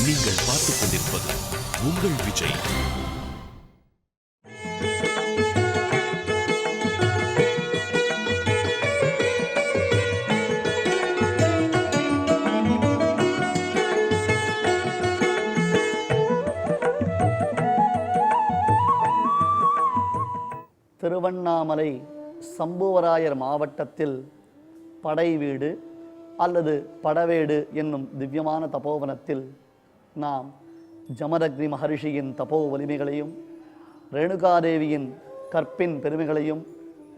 நீங்கள் பார்த்துக் கொண்டிருப்பது உங்கள் விஜய். திருவண்ணாமலை சம்புவராயர் மாவட்டத்தில் படைவீடு அல்லது படவேடு என்னும் திவ்யமான தபோவனத்தில் நாம் ஜமதக்னி மகரிஷியின் தபோ வலிமைகளையும், ரேணுகாதேவியின் கற்பின் பெருமைகளையும்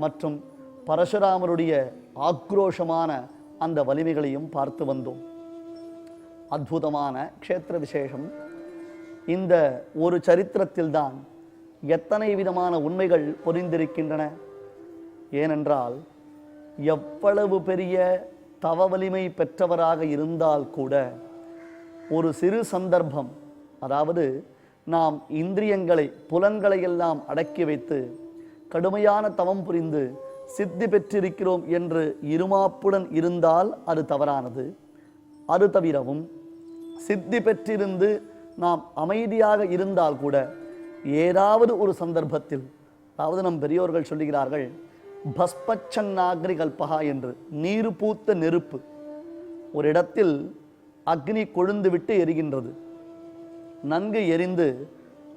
மற்றும் பரசுராமருடைய ஆக்ரோஷமான அந்த வலிமைகளையும் பார்த்து வந்தோம். அற்புதமான க்ஷேத்திர விசேஷம். இந்த ஒரு சரித்திரத்தில்தான் எத்தனை விதமான உண்மைகள் பொதிந்திருக்கின்றன. ஏனென்றால் எவ்வளவு பெரிய தவ வலிமை பெற்றவராக இருந்தால் கூட ஒரு சிறு சந்தர்ப்பம், அதாவது நாம் இந்திரியங்களை புலன்களை எல்லாம் அடக்கி வைத்து கடுமையான தவம் புரிந்து சித்தி பெற்றிருக்கிறோம் என்று இருமாப்புடன் இருந்தால் அது தவறானது. அது தவிரவும் சித்தி பெற்றிருந்து நாம் அமைதியாக இருந்தால் கூட ஏதாவது ஒரு சந்தர்ப்பத்தில், அதாவது நம் பெரியோர்கள் சொல்லுகிறார்கள், பஸ்பச்சன்னாக்னி கல்பகா என்று, நீர் பூத்த நெருப்பு ஒரு இடத்தில் அக்னி கொழுந்து விட்டு எரிகின்றது. நன்கு எரிந்து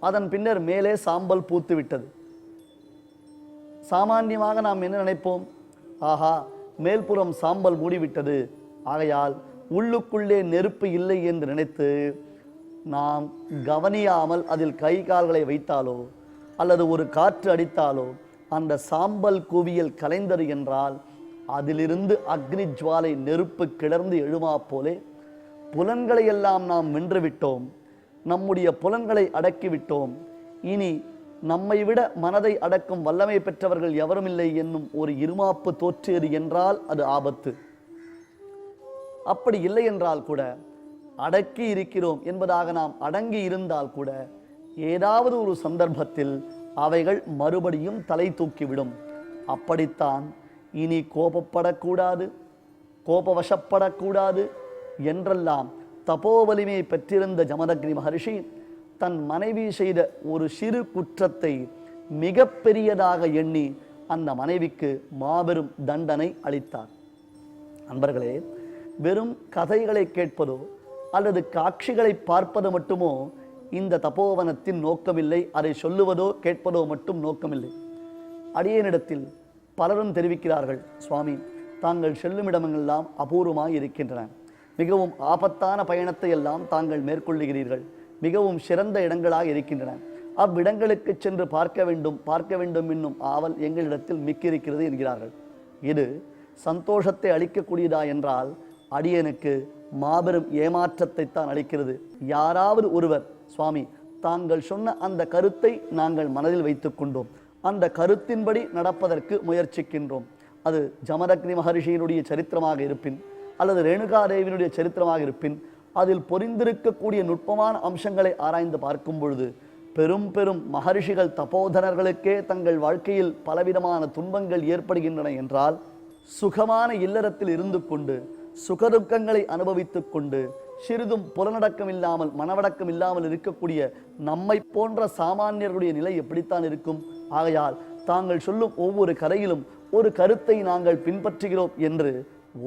அதன் பின்னர் மேலே சாம்பல் பூத்து விட்டது. சாமான்யமாக நாம் என்ன நினைப்போம்? ஆஹா, மேல்புறம் சாம்பல் மூடிவிட்டது, ஆகையால் உள்ளுக்குள்ளே நெருப்பு இல்லை என்று நினைத்து நாம் கவனியாமல் அதில் கை கால்களை வைத்தாலோ அல்லது ஒரு காற்று அடித்தாலோ அந்த சாம்பல் குவியல் கலைந்தது என்றால் அதிலிருந்து அக்னி ஜுவாலை நெருப்பு கிளர்ந்து எழுமா போலே புலன்களை எல்லாம் நாம் வென்றுவிட்டோம், நம்முடைய புலன்களை அடக்கிவிட்டோம், இனி நம்மை விட மனதை அடக்கும் வல்லமை பெற்றவர்கள் எவரும் இல்லை என்னும் ஒரு இருமாப்பு தோற்றியது என்றால் அது ஆபத்து. அப்படி இல்லை என்றால் கூட, அடக்கி இருக்கிறோம் என்பதாக நாம் அடங்கி இருந்தால் கூட ஏதாவது ஒரு சந்தர்ப்பத்தில் அவைகள் மறுபடியும் தலை தூக்கிவிடும். அப்படித்தான் இனி கோபப்படக்கூடாது, கோபவசப்படக்கூடாது என்றெல்லாம் தபோவலிமையை பெற்றிருந்த ஜமதக்னி மகரிஷி தன் மனைவி செய்த ஒரு சிறு குற்றத்தை மிக பெரியதாக எண்ணி அந்த மனைவிக்கு மாபெரும் தண்டனை அளித்தார். அன்பர்களே, வெறும் கதைகளை கேட்பதோ அல்லது காட்சிகளை பார்ப்பது மட்டுமோ இந்த தபோவனத்தின் நோக்கமில்லை. அதை சொல்லுவதோ கேட்பதோ மட்டும் நோக்கமில்லை. அடியேனிடத்தில் பலரும் தெரிவிக்கிறார்கள், சுவாமி, தாங்கள் செல்லும் இடமெல்லாம் அபூர்வமாய் இருக்கின்றன, மிகவும் ஆபத்தான பயணத்தை எல்லாம் தாங்கள் மேற்கொள்ளுகிறீர்கள், மிகவும் சிறந்த இடங்களாக இருக்கின்றன, அவ்விடங்களுக்கு சென்று பார்க்க வேண்டும் என்னும் ஆவல் எங்களிடத்தில் மிக்கிருக்கிறது என்கிறார்கள். இது சந்தோஷத்தை அளிக்கக்கூடியதா என்றால் அடியனுக்கு மாபெரும் ஏமாற்றத்தை தான் அளிக்கிறது. யாராவது ஒருவர், சுவாமி, தாங்கள் சொன்ன அந்த கருத்தை நாங்கள் மனதில் வைத்துக் கொண்டோம், அந்த கருத்தின்படி நடப்பதற்கு முயற்சிக்கின்றோம், அது ஜமதக்னி மகரிஷியினுடைய சரித்திரமாக இருப்பின் அல்லது ரேணுகாதேவியினுடைய சரித்திரமாக இருப்பின், அதில் பொறிந்திருக்கக்கூடிய நுட்பமான அம்சங்களை ஆராய்ந்து பார்க்கும் பொழுது பெரும் பெரும் மகரிஷிகள் தபோதனர்களுக்கே தங்கள் வாழ்க்கையில் பலவிதமான துன்பங்கள் ஏற்படுகின்றன என்றால், சுகமான இல்லறத்தில் இருந்து கொண்டு சுகதுக்கங்களை அனுபவித்துக் கொண்டு சிறிதும் புலனடக்கம் இல்லாமல் மனவடக்கம் இல்லாமல் இருக்கக்கூடிய நம்மை போன்ற சாமானியர்களுடைய நிலை எப்படித்தான் இருக்கும்? ஆகையால் தாங்கள் சொல்லும் ஒவ்வொரு கதையிலும் ஒரு கருத்தை நாங்கள் பின்பற்றுகிறோம் என்று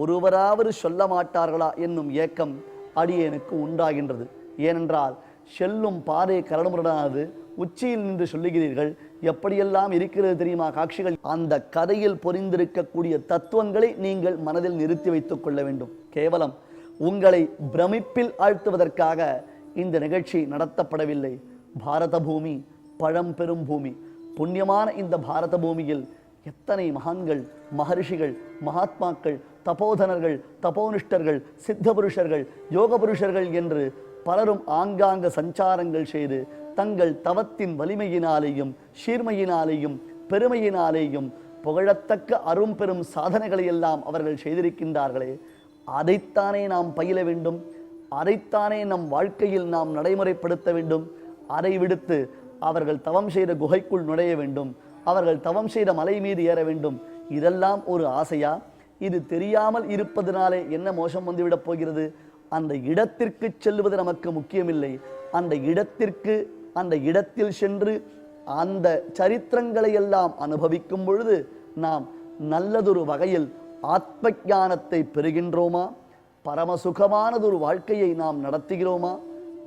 ஒருவராவது சொல்ல மாட்டார்களா என்னும் ஏக்கம் அடியேனுக்கு உண்டாகின்றது. ஏனென்றால் செல்லும் பாதை கரடுமுரடானது, உச்சியில் நின்று சொல்லுகிறீர்கள், எப்படியெல்லாம் இருக்கிறது தெரியுமா காட்சிகள்? அந்த கதையில் பொறிந்திருக்கக்கூடிய தத்துவங்களை நீங்கள் மனதில் நிறுத்தி வைத்துக் கொள்ள வேண்டும். கேவலம் உங்களை பிரமிப்பில் ஆழ்த்துவதற்காக இந்த நிகழ்ச்சி நடத்தப்படவில்லை. பாரத பூமி பழம்பெரும் பூமி. புண்ணியமான இந்த பாரத பூமியில் எத்தனை மகான்கள், மகரிஷிகள், மகாத்மாக்கள், தபோதனர்கள், தபோனிஷ்டர்கள், சித்த புருஷர்கள், யோக புருஷர்கள் என்று பலரும் ஆங்காங்க சஞ்சாரங்கள் செய்து தங்கள் தவத்தின் வலிமையினாலேயும் சீர்மையினாலேயும் பெருமையினாலேயும் புகழத்தக்க அரும்பெரும் சாதனைகளை எல்லாம் அவர்கள் செய்திருக்கின்றார்களே, அதைத்தானே நாம் பயில வேண்டும், அதைத்தானே நம் வாழ்க்கையில் நாம் நடைமுறைப்படுத்த வேண்டும். அதை விடுத்து அவர்கள் தவம் செய்த குகைக்குள் நுழைய வேண்டும், அவர்கள் தவம் செய்த மலை மீது ஏற வேண்டும், இதெல்லாம் ஒரு ஆசையா? இது தெரியாமல் இருப்பதனாலே என்ன மோசம் வந்துவிடப் போகிறது? அந்த இடத்திற்கு செல்வது நமக்கு முக்கியமில்லை. அந்த இடத்தில் சென்று அந்த சரித்திரங்களை எல்லாம் அனுபவிக்கும் பொழுது நாம் நல்லதொரு வகையில் ஆத்ம ஞானத்தை பெறுகின்றோமா, பரமசுகமானதொரு வாழ்க்கையை நாம் நடத்துகிறோமா?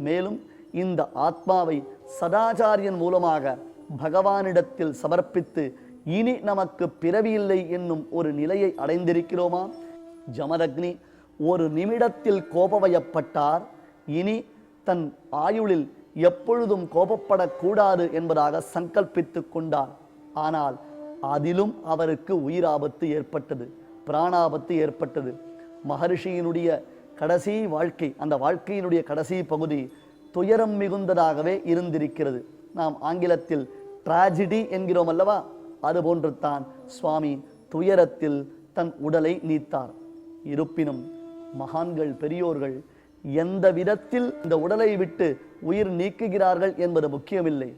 மேலும் இந்த ஆத்மாவை சதாச்சாரியன் மூலமாக பகவானிடத்தில் சமர்ப்பித்து இனி நமக்கு பிறவியில்லை என்னும் ஒரு நிலையை அடைந்திருக்கிறோமா? ஜமதக்னி ஒரு நிமிடத்தில் கோபவயப்பட்டார். இனி தன் ஆயுளில் எப்பொழுதும் கோபப்படக்கூடாது என்பதாக சங்கல்பித்து கொண்டார். ஆனால் அதிலும் அவருக்கு உயிராபத்து ஏற்பட்டது, பிராணாபத்து ஏற்பட்டது. மகரிஷியினுடைய கடைசி வாழ்க்கை, அந்த வாழ்க்கையினுடைய கடைசி பகுதி துயரம் மிகுந்ததாகவே இருந்திருக்கிறது. நாம் ஆங்கிலத்தில் டிராஜடி என்கிறோம் அல்லவா, அதுபோன்று தான் சுவாமி துயரத்தில் தன் உடலை நீத்தார். இருப்பினும் மகான்கள் பெரியோர்கள் எந்த விதத்தில் இந்த உடலை விட்டு உயிர் நீக்குகிறார்கள் என்பது முக்கியமில்லை.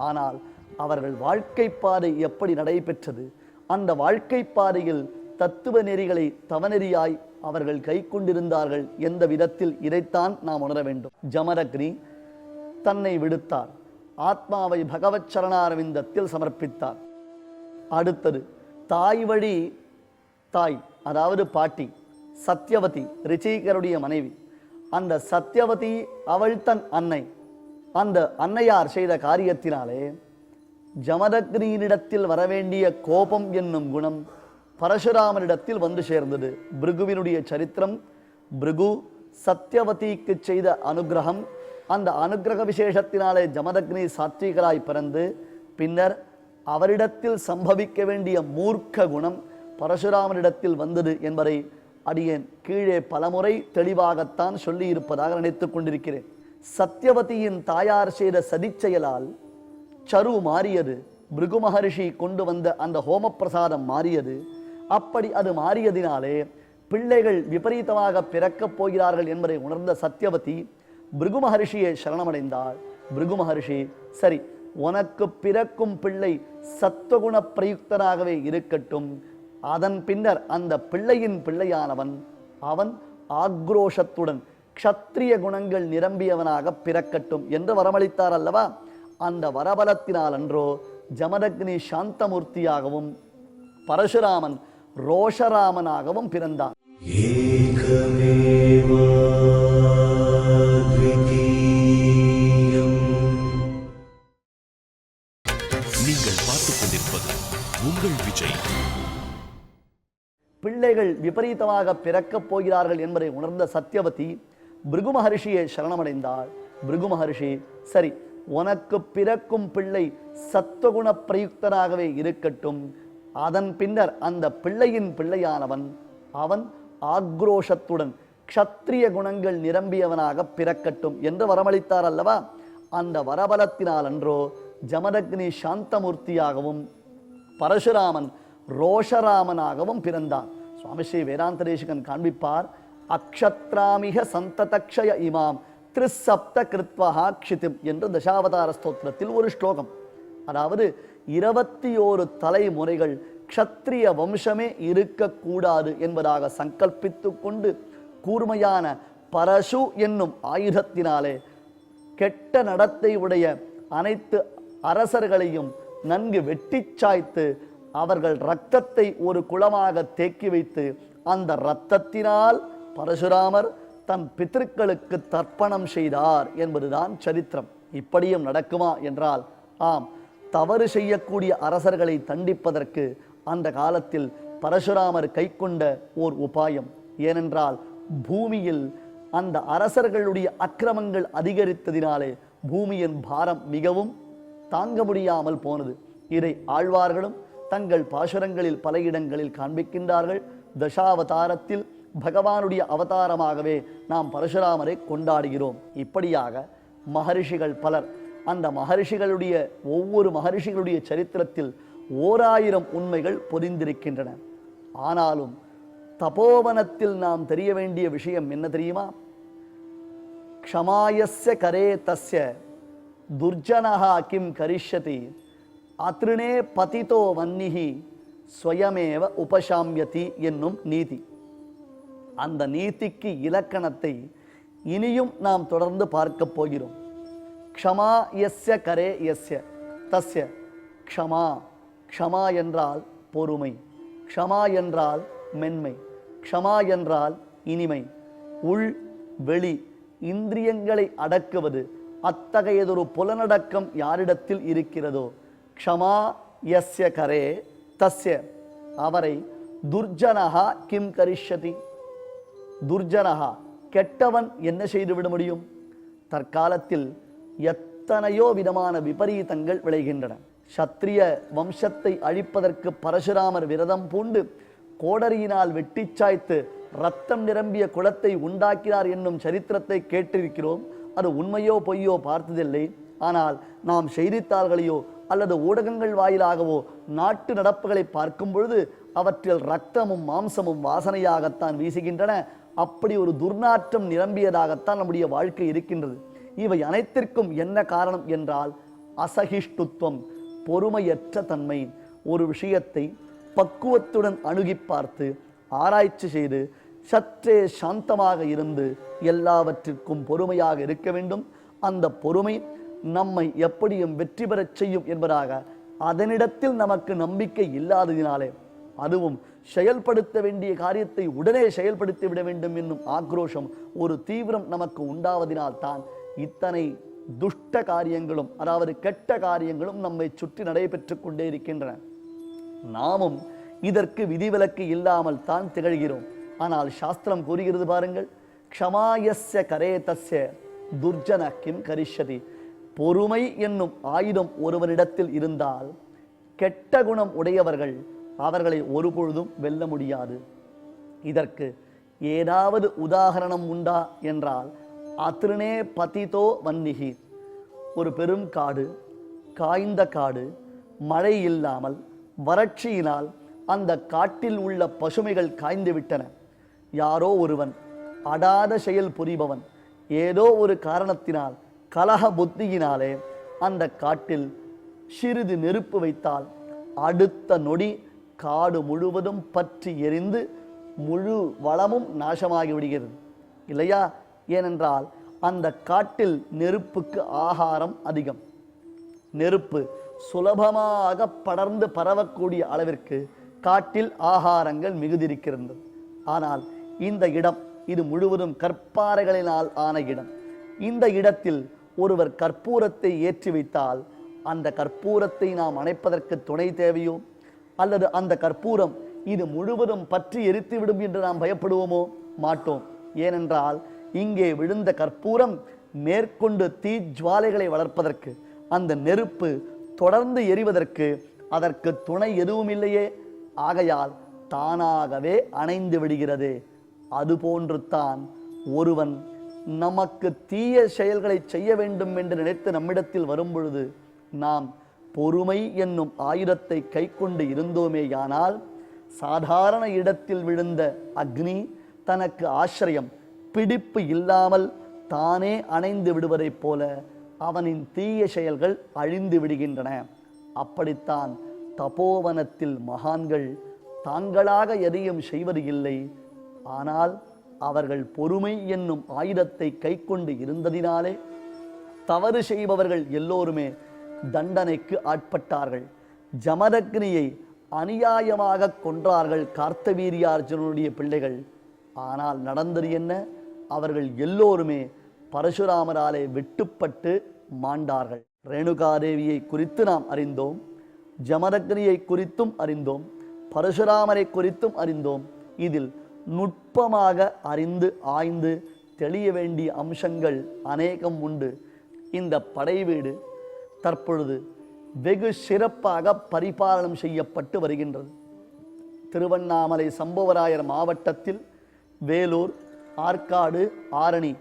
ஆனால் அவர்கள் வாழ்க்கை பாதை எப்படி நடைபெற்றது, அந்த வாழ்க்கை பாதையில் தத்துவ நெறிகளை தவநெறியாய் அவர்கள் கை கொண்டிருந்தார்கள் எந்த விதத்தில், இதைத்தான் நாம் உணர வேண்டும். ஜமதக்னி தன்னை விடுத்தார், ஆத்மாவை பகவத் சரணாரவிந்தத்தில் சமர்ப்பித்தார். அடுத்தது தாய் வழி தாய், அதாவது பாட்டி சத்யவதி, ரிச்சிகருடைய மனைவி. அந்த சத்யவதி அவள் தன் அன்னை. அந்த அன்னையார் செய்த காரியத்தினாலே ஜமதக்னியினிடத்தில் வரவேண்டிய கோபம் என்னும் குணம் பரசுராமனிடத்தில் வந்து சேர்ந்தது. பிருகுவினுடைய சரித்திரம், பிருகு சத்யவதிக்கு செய்த அனுகிரகம், அந்த அனுகிரக விசேஷத்தினாலே ஜமதக்னி சாத்விகராய் பிறந்து பின்னர் அவரிடத்தில் சம்பவிக்க வேண்டிய மூர்க்க குணம் பரசுராமனிடத்தில் வந்தது என்பதை அடியேன் கீழே பலமுறை தெளிவாகத்தான் சொல்லி இருப்பதாக நினைத்துக் கொண்டிருக்கிறேன். சத்யவதியின் தாயார் செய்த சதிச்செயலால் சரு மாறியது, பிருகு மகரிஷி கொண்டு வந்த அந்த ஹோம பிரசாதம் மாறியது. அப்படி அது மாறியதினாலே பிள்ளைகள் விபரீதமாக பிறக்கப் போகிறார்கள் என்பதை உணர்ந்த சத்யவதி பிருகு மகரிஷியை சரணமடைந்தாள். பிருகு மகரிஷி, சரி, உனக்கு பிறக்கும் பிள்ளை சத்துவகுண பிரயுக்தனாகவே இருக்கட்டும், அதன் பின்னர் அந்த பிள்ளையின் பிள்ளையானவன் அவன் ஆக்ரோஷத்துடன் க்ஷத்ரிய குணங்கள் நிரம்பியவனாக பிறக்கட்டும் என்று வரமளித்தார் அல்லவா. அந்த வரபலத்தினால் அன்றோ ஜமதக்னி சாந்தமூர்த்தியாகவும் பரசுராமன் ரோஷராமனாகவும் பிறந்தார். நீங்கள் பார்த்துக் கொண்டிருப்பது உங்கள் விஜய். பிள்ளைகள் விபரீதமாக பிறக்கப் போகிறார்கள் என்பதை உணர்ந்த சத்யவதி பிருகு மகரிஷியை சரணமடைந்தாள். பிருகு மகரிஷி, சரி, உனக்கு பிறக்கும் பிள்ளை சத்துவகுண பிரயுக்தனாகவே இருக்கட்டும், அதன் பின்னர் அந்த பிள்ளையின் பிள்ளையானவன் அவன் ஆக்ரோஷத்துடன் க்ஷத்ரிய குணங்கள் நிரம்பியவனாக பிறக்கட்டும் என்று வரமளித்தார் அல்லவா. அந்த வரபலத்தினால் அன்றோ ஜமதக்னி சாந்தமூர்த்தியாகவும் பரசுராமன் ரோஷராமனாகவும் பிறந்தார். சுவாமி ஸ்ரீ வேதாந்த தேசிகன் காண்பிப்பார், அக்ஷத்ராமிக சந்ததக்ஷய இமாம் திரிசப்த கிருத்வஹா க்ஷிதிம் என்று தசாவதார ஸ்தோத்திரத்தில் ஒரு ஸ்லோகம். அதாவது 21 தலைமுறைகள் க்ஷத்ரிய வம்சமே இருக்கக்கூடாது என்பதாக சங்கல்பித்து கொண்டு கூர்மையான பரசு என்னும் ஆயுதத்தினாலே கெட்ட நடத்தை உடைய அனைத்து அரசர்களையும் நன்கு வெட்டி சாய்த்து அவர்கள் இரத்தத்தை ஒரு குளமாக தேக்கி வைத்து அந்த இரத்தத்தினால் பரசுராமர் தன் பித்திருக்களுக்கு தர்ப்பணம் செய்தார் என்பதுதான் சரித்திரம். இப்படியும் நடக்குமா என்றால் ஆம். தவறு செய்யக்கூடிய அரசர்களை தண்டிப்பதற்கு அந்த காலத்தில் பரசுராமர் கைக்கொண்ட ஓர் உபாயம். ஏனென்றால் பூமியில் அந்த அரசர்களுடைய அக்கிரமங்கள் அதிகரித்ததினாலே பூமியின் பாரம் மிகவும் தாங்க முடியாமல் போனது. இதை ஆழ்வார்களும் தங்கள் பாசுரங்களில் பல இடங்களில் காண்பிக்கின்றார்கள். தசாவதாரத்தில் பகவானுடைய அவதாரமாகவே நாம் பரசுராமரை கொண்டாடுகிறோம். இப்படியாக மகரிஷிகள் பலர், அந்த மகரிஷிகளுடைய ஒவ்வொரு மகரிஷிகளுடைய சரித்திரத்தில் 1000 உண்மைகள் பொதிந்திருக்கின்றன. ஆனாலும் தபோவனத்தில் நாம் தெரிய வேண்டிய விஷயம் என்ன தெரியுமா? க்ஷமாயஸ்ய கரே தஸ்ய துர்ஜனஹா கிம் கரிஷ்யதி அத்ருணே பதிதோ வன்னிஹி ஸ்வயமேவ உபசாம்யதி என்னும் நீதி. அந்த நீதிக்கு இலக்கணத்தை இனியும் நாம் தொடர்ந்து பார்க்க போகிறோம். க்ஷமா யஸ்ய கரே யஸ்ய தஸ்ய க்ஷமா. க்ஷமா என்றால் பொறுமை, க்ஷமா என்றால் மென்மை, க்ஷமா என்றால் இனிமை. உள் வெளி இந்திரியங்களை அடக்குவது, அத்தகையதொரு புலனடக்கம் யாரிடத்தில் இருக்கிறதோ, க்ஷமா யஸ்ய கரே தஸ்ய, அவரை துர்ஜனஹா கிம் கரிஷ்யதி. துர்ஜனஹா கெட்டவன் என்ன செய்துவிட முடியும்? தற்காலத்தில் எத்தனையோ விதமான விபரீதங்கள் விளைகின்றன. சத்திரிய வம்சத்தை அழிப்பதற்கு பரசுராமர் விரதம் பூண்டு கோடரியினால் வெட்டி சாய்த்து ரத்தம் நிரம்பிய குளத்தை உண்டாக்கினார் என்னும் சரித்திரத்தை கேட்டிருக்கிறோம். அது உண்மையோ பொய்யோ பார்த்ததில்லை. ஆனால் நாம் செய்தித்தாள்களையோ அல்லது ஊடகங்கள் வாயிலாகவோ நாட்டு நடப்புகளை பார்க்கும் பொழுது அவற்றில் ரத்தமும் மாம்சமும் வாசனையாகத்தான் வீசுகின்றன. அப்படி ஒரு துர்நாற்றம் நிரம்பியதாகத்தான் நம்முடைய வாழ்க்கை இருக்கின்றது. இவை அனைத்திற்கும் என்ன காரணம் என்றால் அசகிஷ்டுத்துவம், பொறுமையற்ற தன்மை. ஒரு விஷயத்தை பக்குவத்துடன் அணுகி பார்த்து ஆராய்ச்சி செய்து சற்றே சாந்தமாக இருந்து எல்லாவற்றிற்கும் பொறுமையாக இருக்க வேண்டும். அந்த பொறுமை நம்மை எப்படியும் வெற்றி பெறச் செய்யும் என்பதாக அதனிடத்தில் நமக்கு நம்பிக்கை இல்லாததினாலே, அதுவும் செயல்படுத்த வேண்டிய காரியத்தை உடனே செயல்படுத்தி விட வேண்டும் என்னும் ஆக்ரோஷம், ஒரு தீவிரம் நமக்கு உண்டாவதினால் தான் இத்தனை துஷ்ட காரியங்களும், அதாவது கெட்ட காரியங்களும் நம்மை சுற்றி நடைபெற்று கொண்டே இருக்கின்றன. நாமும் இதற்கு விதிவிலக்கு இல்லாமல் தான் திகழ்கிறோம். ஆனால் சாஸ்திரம் கூறுகிறது பாருங்கள், க்ஷமாயஸ்ய கரே தஸ்ய துர்ஜன கிம் கரிஷ்யதி. பொறுமை என்னும் ஆயுதம் ஒருவரிடத்தில் இருந்தால் கெட்ட குணம் உடையவர்கள் அவர்களை ஒருபொழுதும் வெல்ல முடியாது. இதற்கு ஏதாவது உதாரணம் உண்டா என்றால், அத்ருணே பதிதோ வன்னிகி. ஒரு பெரும் காடு, காய்ந்த காடு, மழை இல்லாமல் வறட்சியினால் அந்த காட்டில் உள்ள பசுமைகள் காய்ந்து விட்டன. யாரோ ஒருவன் அடாத செயல் புரிபவன் ஏதோ ஒரு காரணத்தினால் கலக புத்தியினாலே அந்த காட்டில் சிறிது நெருப்பு வைத்தால் அடுத்த நொடி காடு முழுவதும் பற்றி எரிந்து முழு வளமும் நாசமாகி விடுகிறது இல்லையா? ஏனென்றால் அந்த காட்டில் நெருப்புக்கு ஆகாரம் அதிகம். நெருப்பு சுலபமாக படர்ந்து பரவக்கூடிய அளவிற்கு காட்டில் ஆகாரங்கள் மிகுதிருக்கிறது. ஆனால் இந்த இடம், இது முழுவதும் கற்பாறைகளினால் ஆன இடம். இந்த இடத்தில் ஒருவர் கற்பூரத்தை ஏற்றி வைத்தால் அந்த கற்பூரத்தை நாம் அணைப்பதற்கு துணை தேவையோ, அல்லது அந்த கற்பூரம் இது முழுவதும் பற்றி எரித்துவிடும் என்று நாம் பயப்படுவோமோ? மாட்டோம். ஏனென்றால் இங்கே விழுந்த கற்பூரம் மேற்கொண்டு தீஜ்வாலைகளை வளர்ப்பதற்கு, அந்த நெருப்பு தொடர்ந்து எரிவதற்கு அதற்கு துணை எதுவும் இல்லையே. ஆகையால் தானாகவே அணைந்து விடுகிறது. அதுபோன்று தான் ஒருவன் நமக்கு தீய செயல்களை செய்ய வேண்டும் என்று நினைத்து நம்மிடத்தில் வரும் பொழுது நாம் பொறுமை என்னும் ஆயுதத்தை கை கொண்டு இருந்தோமேயானால், சாதாரண இடத்தில் விழுந்த அக்னி தனக்கு ஆசிரியம் பிடிப்பு இல்லாமல் தானே அணைந்து விடுவதைப் போல அவனின் தீய செயல்கள் அழிந்து விடுகின்றன. அப்படித்தான் தபோவனத்தில் மகான்கள் தாங்களாக எதையும் செய்வது இல்லை. ஆனால் அவர்கள் பொறுமை என்னும் ஆயுதத்தை கை கொண்டு இருந்ததினாலே தவறு செய்பவர்கள் எல்லோருமே தண்டனைக்கு ஆட்பட்டார்கள். ஜமதக்னியை அநியாயமாக கொன்றார்கள் கார்த்தவீரியார்ஜுனனுடைய பிள்ளைகள். ஆனால் நடந்தது என்ன? அவர்கள் எல்லோருமே பரசுராமராலே வெட்டுப்பட்டு மாண்டார்கள். ரேணுகாதேவியை குறித்து நாம் அறிந்தோம், ஜமதக்னியை குறித்தும் அறிந்தோம், பரசுராமரை குறித்தும் அறிந்தோம். இதில் நுட்பமாக அறிந்து ஆய்ந்து தெளிய வேண்டிய அம்சங்கள் அநேகம் உண்டு. இந்த படைவீடு தற்பொழுது வெகு சிறப்பாக பரிபாலனம் செய்யப்பட்டு வருகின்றது. திருவண்ணாமலை சம்புவராயர் மாவட்டத்தில் வேலூர், ஆற்காடு, ஆரணி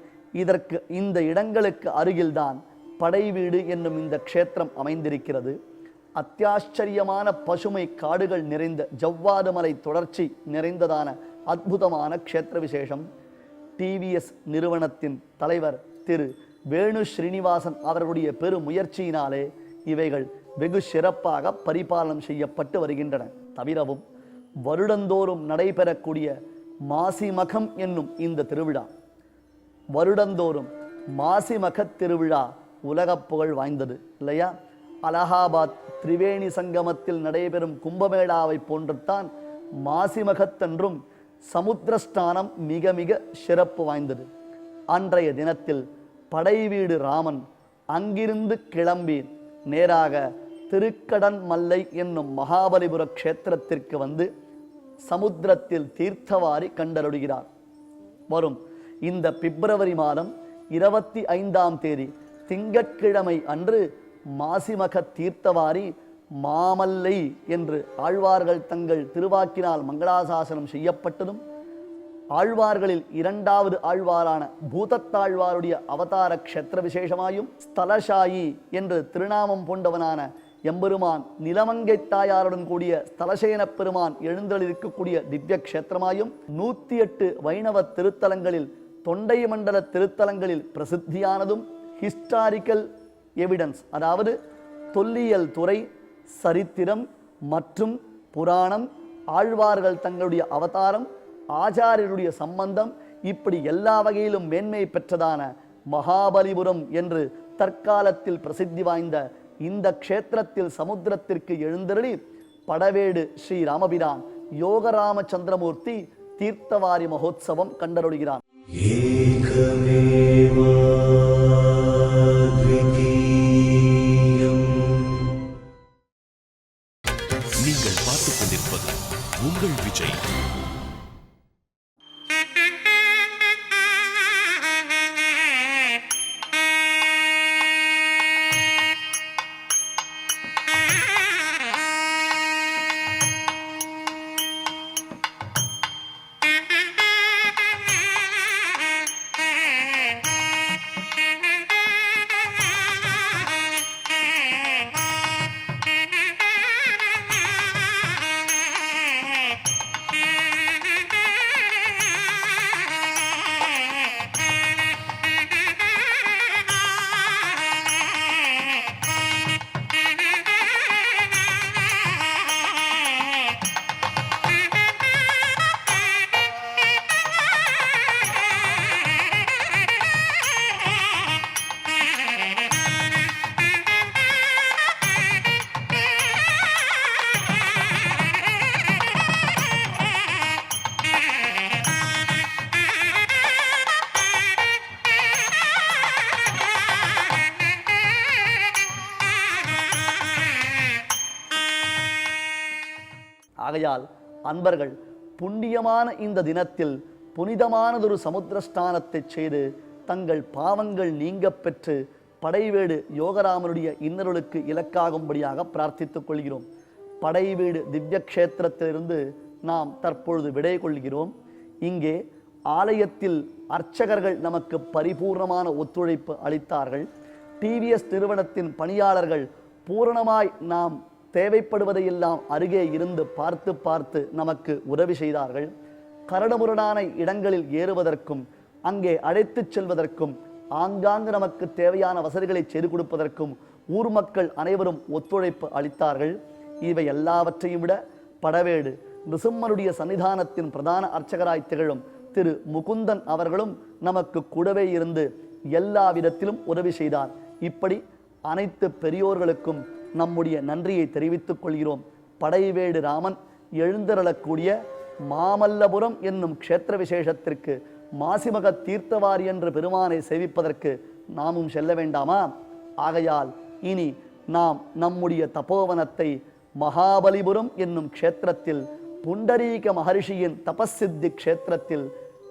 இந்த இடங்களுக்கு அருகில்தான் படைவீடு என்னும் இந்த க்ஷேத்திரம் அமைந்திருக்கிறது. அத்தியாச்சரியமான பசுமை காடுகள் நிறைந்த ஜவ்வாது மலை தொடர்ச்சி நிறைந்ததான அற்புதமான க்ஷேத்திர விசேஷம். டிவிஎஸ் நிறுவனத்தின் தலைவர் திரு வேணு ஸ்ரீனிவாசன் அவர்களுடைய பெரும் முயற்சியினாலே இவைகள் வெகு சிறப்பாக பரிபாலனம் செய்யப்பட்டு வருகின்றன. தவிரவும் வருடந்தோறும் நடைபெறக்கூடிய மாசி மகம் என்னும் இந்த திருவிழா வருடந்தோறும் மாசி மகத் திருவிழா உலகப் புகழ் வாய்ந்தது இல்லையா? அலகாபாத் திரிவேணி சங்கமத்தில் நடைபெறும் கும்பமேளாவை போன்றுத்தான் மாசி மகத்தன்றும் சமுத்திரஸ்நானம் மிக மிக சிறப்பு வாய்ந்தது. அன்றைய தினத்தில் படைவீடு ராமன் அங்கிருந்து கிளம்பி நேராக திருக்கடன் மல்லை என்னும் மகாபலிபுர க்ஷேத்திரத்திற்கு வந்து சமுத்திரத்தில் தீர்த்தவாரி கண்டருடுகிறார். வரும் இந்த பிப்ரவரி மாதம் 25ஆம் தேதி திங்கட்கிழமை அன்று மாசிமக தீர்த்தவாரி மாமல்லை என்று ஆழ்வார்கள் தங்கள் திருவாக்கினால் மங்களாசாசனம் செய்யப்பட்டதும், ஆழ்வார்களில் இரண்டாவது ஆழ்வாரான பூதத்தாழ்வாருடைய அவதார க்ஷேத்திர விசேஷமாயும், ஸ்தலசாயி என்று திருநாமம் கொண்டவனான எம்பெருமான் நிலமங்கை தாயாருடன் கூடிய ஸ்தலசேன பெருமான் எழுந்தருளிருக்கக்கூடிய திவ்ய க்ஷேத்திரமாயும், 108 வைணவ திருத்தலங்களில் தொண்டை மண்டல திருத்தலங்களில் பிரசித்தியானதும், ஹிஸ்டாரிக்கல் எவிடன்ஸ் அதாவது தொல்லியல் துறை, சரித்திரம் மற்றும் புராணம், ஆழ்வார்கள் தங்களுடைய அவதாரம், ஆச்சாரியருடைய சம்பந்தம், இப்படி எல்லா வகையிலும் மேன்மை பெற்றதான மகாபலிபுரம் என்று தற்காலத்தில் பிரசித்தி வாய்ந்த இந்த க்ஷேத்திரத்தில் சமுத்திரத்திற்கு எழுந்தருளி படவேடு ஸ்ரீ ராமபிரான் யோகராம சந்திரமூர்த்தி தீர்த்தவாரி மகோத்சவம் கண்டருடுகிறான். நீங்கள் பார்த்துக் கொண்டிருப்பது உங்கள் விஜய். ஆகையால் அன்பர்கள் புண்ணியமான இந்த தினத்தில் புனிதமானதொரு சமுத்திரஸ்நானத்தை செய்து தங்கள் பாவங்கள் நீங்க பெற்று படைவேடு யோகராமனுடைய இன்னருளுக்கு இலக்காகும்படியாக பிரார்த்தித்துக் கொள்கிறோம். படைவீடு திவ்ய க்ஷேத்திரத்திலிருந்து நாம் தற்பொழுது விடை கொள்கிறோம். இங்கே ஆலயத்தில் அர்ச்சகர்கள் நமக்கு பரிபூர்ணமான ஒத்துழைப்பு அளித்தார்கள். டிவிஎஸ் நிறுவனத்தின் பணியாளர்கள் பூரணமாய் நாம் தேவைப்படுவதையெல்லாம் அருகே இருந்து பார்த்து பார்த்து நமக்கு உதவி செய்தார்கள். கரடுமுரடான இடங்களில் ஏறுவதற்கும் அங்கே அழைத்துச் செல்வதற்கும் ஆங்காங்கு நமக்கு தேவையான வசதிகளை செய்து கொடுப்பதற்கும் ஊர் மக்கள் அனைவரும் ஒத்துழைப்பு அளித்தார்கள். இவை எல்லாவற்றையும் விட படவேடு நிருசிம்மனுடைய சன்னிதானத்தின் பிரதான அர்ச்சகராய் திகழும் திரு முகுந்தன் அவர்களும் நமக்கு கூடவே இருந்து எல்லா விதத்திலும் உதவி செய்தார். இப்படி அனைத்து பெரியோர்களுக்கும் நம்முடைய நன்றியை தெரிவித்துக் கொள்கிறோம். படைவேடு ராமன் எழுந்தருளக்கூடிய மாமல்லபுரம் என்னும் க்ஷேத்திர விசேஷத்திற்கு மாசிமக தீர்த்தவாரி என்ற பெருமானை சேவிப்பதற்கு நாமும் செல்ல வேண்டாமா? ஆகையால் இனி நாம் நம்முடைய தபோவனத்தை மகாபலிபுரம் என்னும் க்ஷேத்திரத்தில் புண்டரீக மகர்ஷியின் தபசித்தி க்ஷேத்திரத்தில்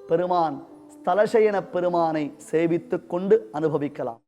பெருமான் ஸ்தலசயன பெருமானை சேவித்துக் கொண்டு அனுபவிக்கலாம்.